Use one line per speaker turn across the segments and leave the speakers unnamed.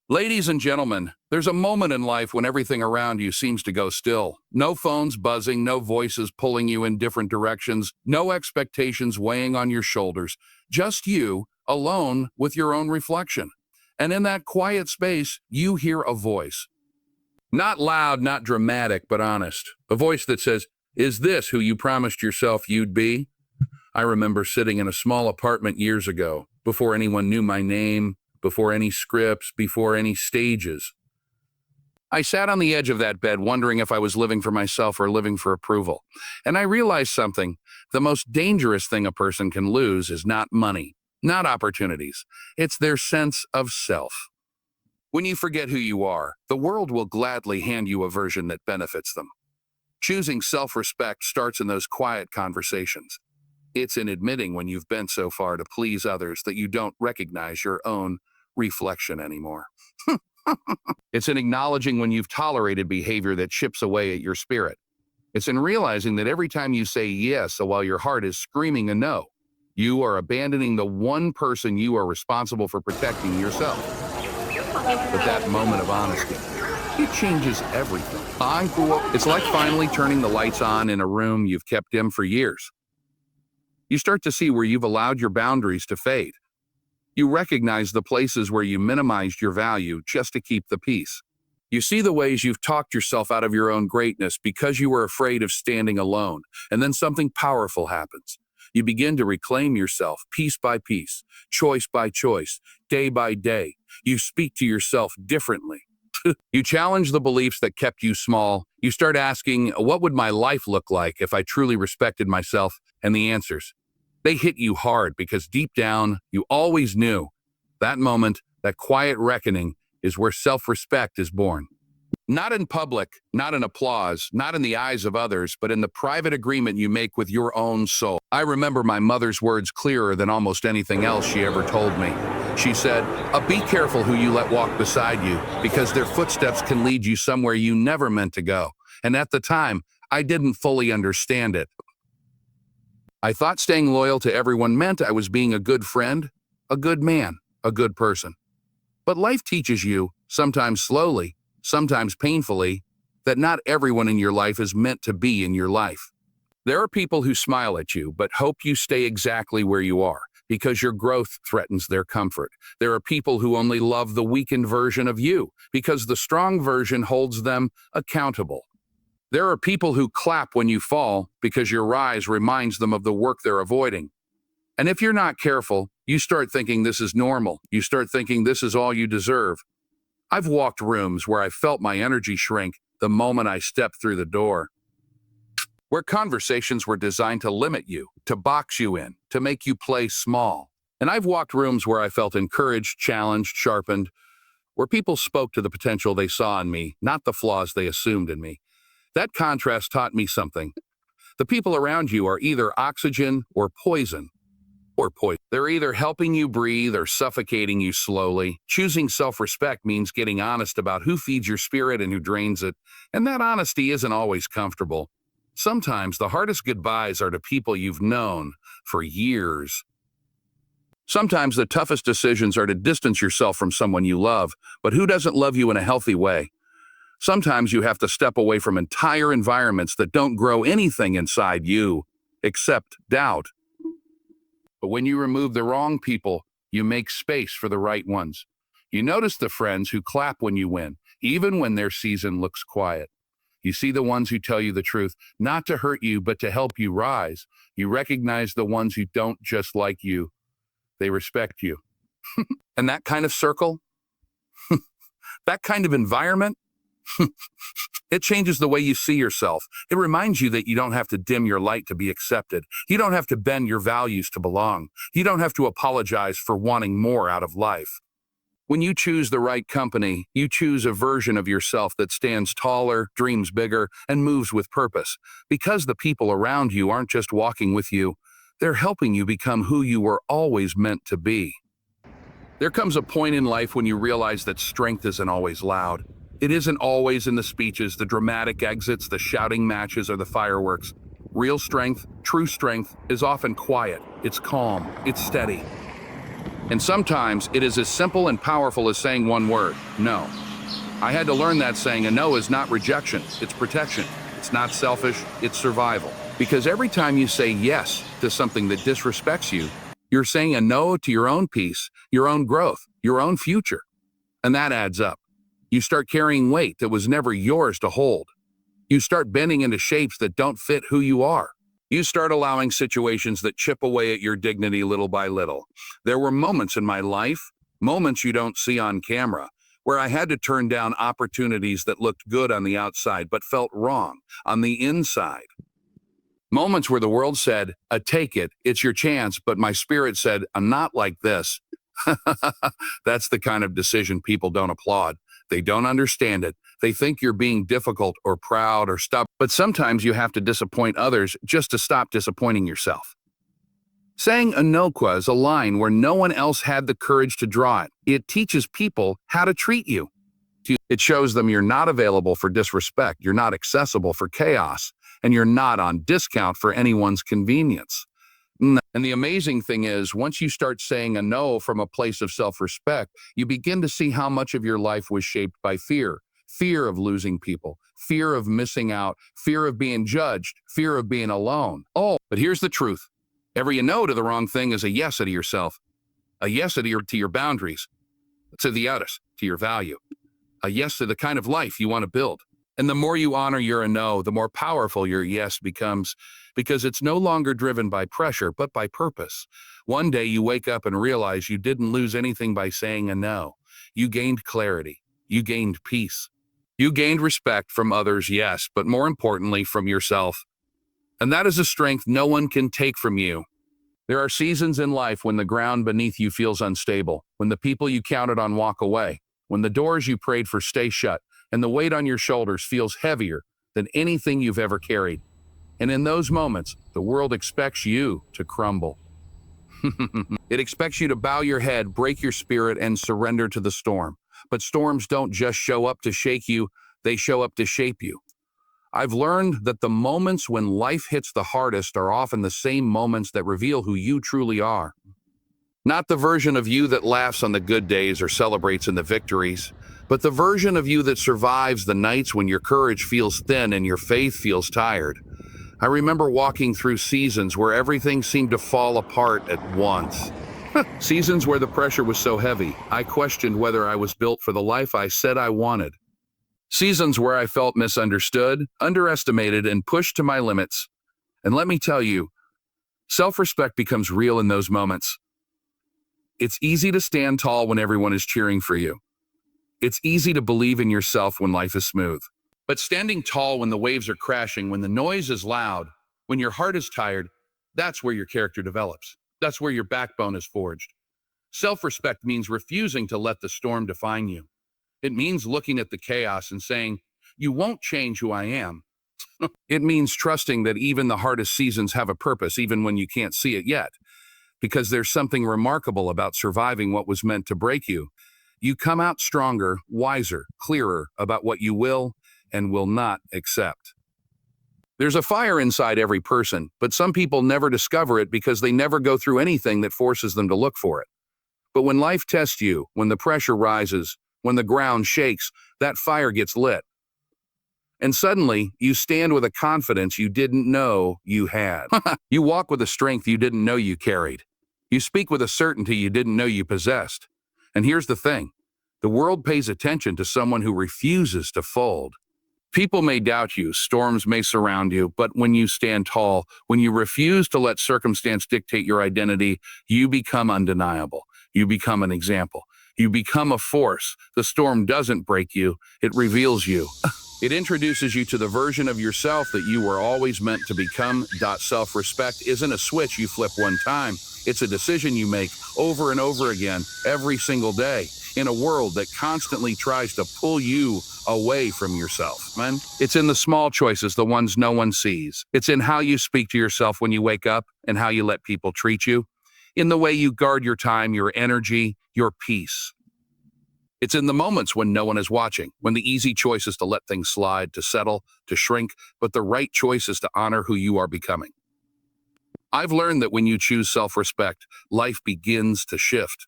Ladies and gentlemen, there's a moment in life when everything around you seems to go still. No phones buzzing, no voices pulling you in different directions, no expectations weighing on your shoulders. Just you, alone with your own reflection. And in that quiet space, you hear a voice. Not loud, not dramatic, but honest. A voice that says, "Is this who you promised yourself you'd be?" I remember sitting in a small apartment years ago, before anyone knew my name, before any scripts, before any stages. I sat on the edge of that bed wondering if I was living for myself or living for approval. And I realized something. The most dangerous thing a person can lose is not money, not opportunities. It's their sense of self. When you forget who you are, the world will gladly hand you a version that benefits them. Choosing self-respect starts in those quiet conversations. It's in admitting when you've bent so far to please others that you don't recognize your own reflection anymore. It's in acknowledging when you've tolerated behavior that chips away at your spirit. It's in realizing that every time you say yes while your heart is screaming a no, you are abandoning the one person you are responsible for protecting, yourself. But that moment of honesty, it changes everything. It's like finally turning the lights on in a room you've kept dim for years. You start to see where you've allowed your boundaries to fade. You recognize the places where you minimized your value just to keep the peace. You see the ways you've talked yourself out of your own greatness because you were afraid of standing alone, and then something powerful happens. You begin to reclaim yourself piece by piece, choice by choice, day by day. You speak to yourself differently. You challenge the beliefs that kept you small. You start asking, what would my life look like if I truly respected myself? And the answers, they hit you hard because deep down, you always knew. That moment, that quiet reckoning, is where self-respect is born. Not in public, not in applause, not in the eyes of others, but in the private agreement you make with your own soul. I remember my mother's words clearer than almost anything else she ever told me. She said, be careful who you let walk beside you, because their footsteps can lead you somewhere you never meant to go. And at the time, I didn't fully understand it. I thought staying loyal to everyone meant I was being a good friend, a good man, a good person. But life teaches you, sometimes slowly, sometimes painfully, that not everyone in your life is meant to be in your life. There are people who smile at you but hope you stay exactly where you are because your growth threatens their comfort. There are people who only love the weakened version of you because the strong version holds them accountable. There are people who clap when you fall because your rise reminds them of the work they're avoiding. And if you're not careful, you start thinking this is normal. You start thinking this is all you deserve. I've walked rooms where I felt my energy shrink the moment I stepped through the door, where conversations were designed to limit you, to box you in, to make you play small. And I've walked rooms where I felt encouraged, challenged, sharpened, where people spoke to the potential they saw in me, not the flaws they assumed in me. That contrast taught me something. The people around you are either oxygen or poison. They're either helping you breathe or suffocating you slowly. Choosing self-respect means getting honest about who feeds your spirit and who drains it. And that honesty isn't always comfortable. Sometimes the hardest goodbyes are to people you've known for years. Sometimes the toughest decisions are to distance yourself from someone you love, but who doesn't love you in a healthy way? Sometimes you have to step away from entire environments that don't grow anything inside you, except doubt. But when you remove the wrong people, you make space for the right ones. You notice the friends who clap when you win, even when their season looks quiet. You see the ones who tell you the truth, not to hurt you, but to help you rise. You recognize the ones who don't just like you, they respect you. And that kind of circle, that kind of environment, it changes the way you see yourself. It reminds you that you don't have to dim your light to be accepted. You don't have to bend your values to belong. You don't have to apologize for wanting more out of life. When you choose the right company, you choose a version of yourself that stands taller, dreams bigger, and moves with purpose. Because the people around you aren't just walking with you, they're helping you become who you were always meant to be. There comes a point in life when you realize that strength isn't always loud. It isn't always in the speeches, the dramatic exits, the shouting matches, or the fireworks. Real strength, true strength, is often quiet. It's calm. It's steady. And sometimes it is as simple and powerful as saying one word, no. I had to learn that saying a no is not rejection, it's protection. It's not selfish, it's survival. Because every time you say yes to something that disrespects you, you're saying a no to your own peace, your own growth, your own future. And that adds up. You start carrying weight that was never yours to hold. You start bending into shapes that don't fit who you are. You start allowing situations that chip away at your dignity little by little. There were moments in my life, moments you don't see on camera, where I had to turn down opportunities that looked good on the outside but felt wrong on the inside. Moments where the world said, take it, it's your chance, but my spirit said, I'm not like this. That's the kind of decision people don't applaud. They don't understand it. They think you're being difficult or proud or stubborn. But sometimes you have to disappoint others just to stop disappointing yourself. Saying a no is a line where no one else had the courage to draw it. It teaches people how to treat you. It shows them you're not available for disrespect, you're not accessible for chaos, and you're not on discount for anyone's convenience. And the amazing thing is, once you start saying a no from a place of self-respect, you begin to see how much of your life was shaped by fear. Fear of losing people, fear of missing out, fear of being judged, fear of being alone. Oh, but here's the truth. Every no to the wrong thing is a yes to yourself. A yes to your boundaries, to the others, to your value. A yes to the kind of life you want to build. And the more you honor your no, the more powerful your yes becomes, because it's no longer driven by pressure, but by purpose. One day you wake up and realize you didn't lose anything by saying a no. You gained clarity. You gained peace. You gained respect from others, yes, but more importantly, from yourself. And that is a strength no one can take from you. There are seasons in life when the ground beneath you feels unstable, when the people you counted on walk away, when the doors you prayed for stay shut, and the weight on your shoulders feels heavier than anything you've ever carried. And in those moments, the world expects you to crumble. It expects you to bow your head, break your spirit, and surrender to the storm. But storms don't just show up to shake you, they show up to shape you. I've learned that the moments when life hits the hardest are often the same moments that reveal who you truly are. Not the version of you that laughs on the good days or celebrates in the victories, but the version of you that survives the nights when your courage feels thin and your faith feels tired. I remember walking through seasons where everything seemed to fall apart at once. Seasons where the pressure was so heavy, I questioned whether I was built for the life I said I wanted. Seasons where I felt misunderstood, underestimated, and pushed to my limits. And let me tell you, self-respect becomes real in those moments. It's easy to stand tall when everyone is cheering for you. It's easy to believe in yourself when life is smooth. But standing tall when the waves are crashing, when the noise is loud, when your heart is tired, that's where your character develops. That's where your backbone is forged. Self-respect means refusing to let the storm define you. It means looking at the chaos and saying, you won't change who I am. It means trusting that even the hardest seasons have a purpose, even when you can't see it yet. Because there's something remarkable about surviving what was meant to break you. You come out stronger, wiser, clearer about what you will and will not accept. There's a fire inside every person, but some people never discover it because they never go through anything that forces them to look for it. But when life tests you, when the pressure rises, when the ground shakes, that fire gets lit. And suddenly, you stand with a confidence you didn't know you had. You walk with a strength you didn't know you carried. You speak with a certainty you didn't know you possessed. And here's the thing. The world pays attention to someone who refuses to fold. People may doubt you, storms may surround you, but when you stand tall, when you refuse to let circumstance dictate your identity, you become undeniable. You become an example. You become a force. The storm doesn't break you, it reveals you. It introduces you to the version of yourself that you were always meant to become. Self-respect isn't a switch you flip one time. It's a decision you make over and over again, every single day, in a world that constantly tries to pull you away from yourself. Man, it's in the small choices, the ones no one sees. It's in how you speak to yourself when you wake up and how you let people treat you. In the way you guard your time, your energy, your peace. It's in the moments when no one is watching, when the easy choice is to let things slide, to settle, to shrink, but the right choice is to honor who you are becoming. I've learned that when you choose self-respect, life begins to shift.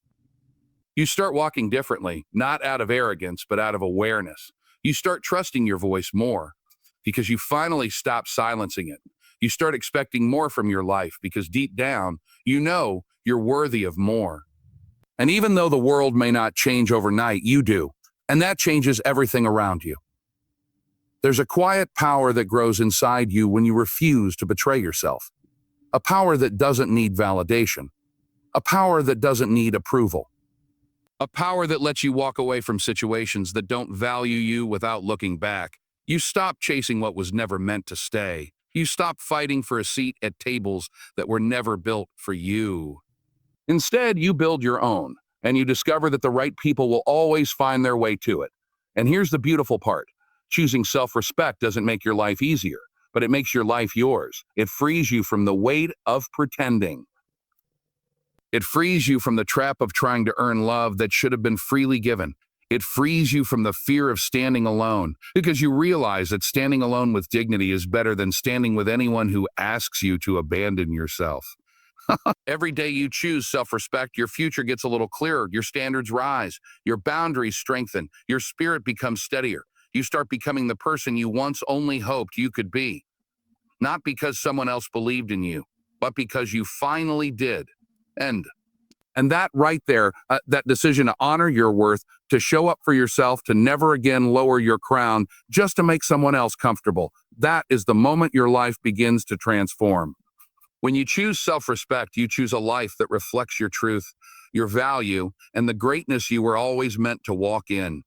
You start walking differently, not out of arrogance, but out of awareness. You start trusting your voice more because you finally stop silencing it. You start expecting more from your life because deep down, you know you're worthy of more. And even though the world may not change overnight, you do. And that changes everything around you. There's a quiet power that grows inside you when you refuse to betray yourself. A power that doesn't need validation. A power that doesn't need approval. A power that lets you walk away from situations that don't value you without looking back. You stop chasing what was never meant to stay. You stop fighting for a seat at tables that were never built for you. Instead, you build your own, and you discover that the right people will always find their way to it. And here's the beautiful part. Choosing self-respect doesn't make your life easier, but it makes your life yours. It frees you from the weight of pretending. It frees you from the trap of trying to earn love that should have been freely given. It frees you from the fear of standing alone, because you realize that standing alone with dignity is better than standing with anyone who asks you to abandon yourself. Every day you choose self-respect, your future gets a little clearer, your standards rise, your boundaries strengthen, your spirit becomes steadier. You start becoming the person you once only hoped you could be. Not because someone else believed in you, but because you finally did. And that right there, that decision to honor your worth, to show up for yourself, to never again lower your crown just to make someone else comfortable, that is the moment your life begins to transform. When you choose self-respect, you choose a life that reflects your truth, your value, and the greatness you were always meant to walk in.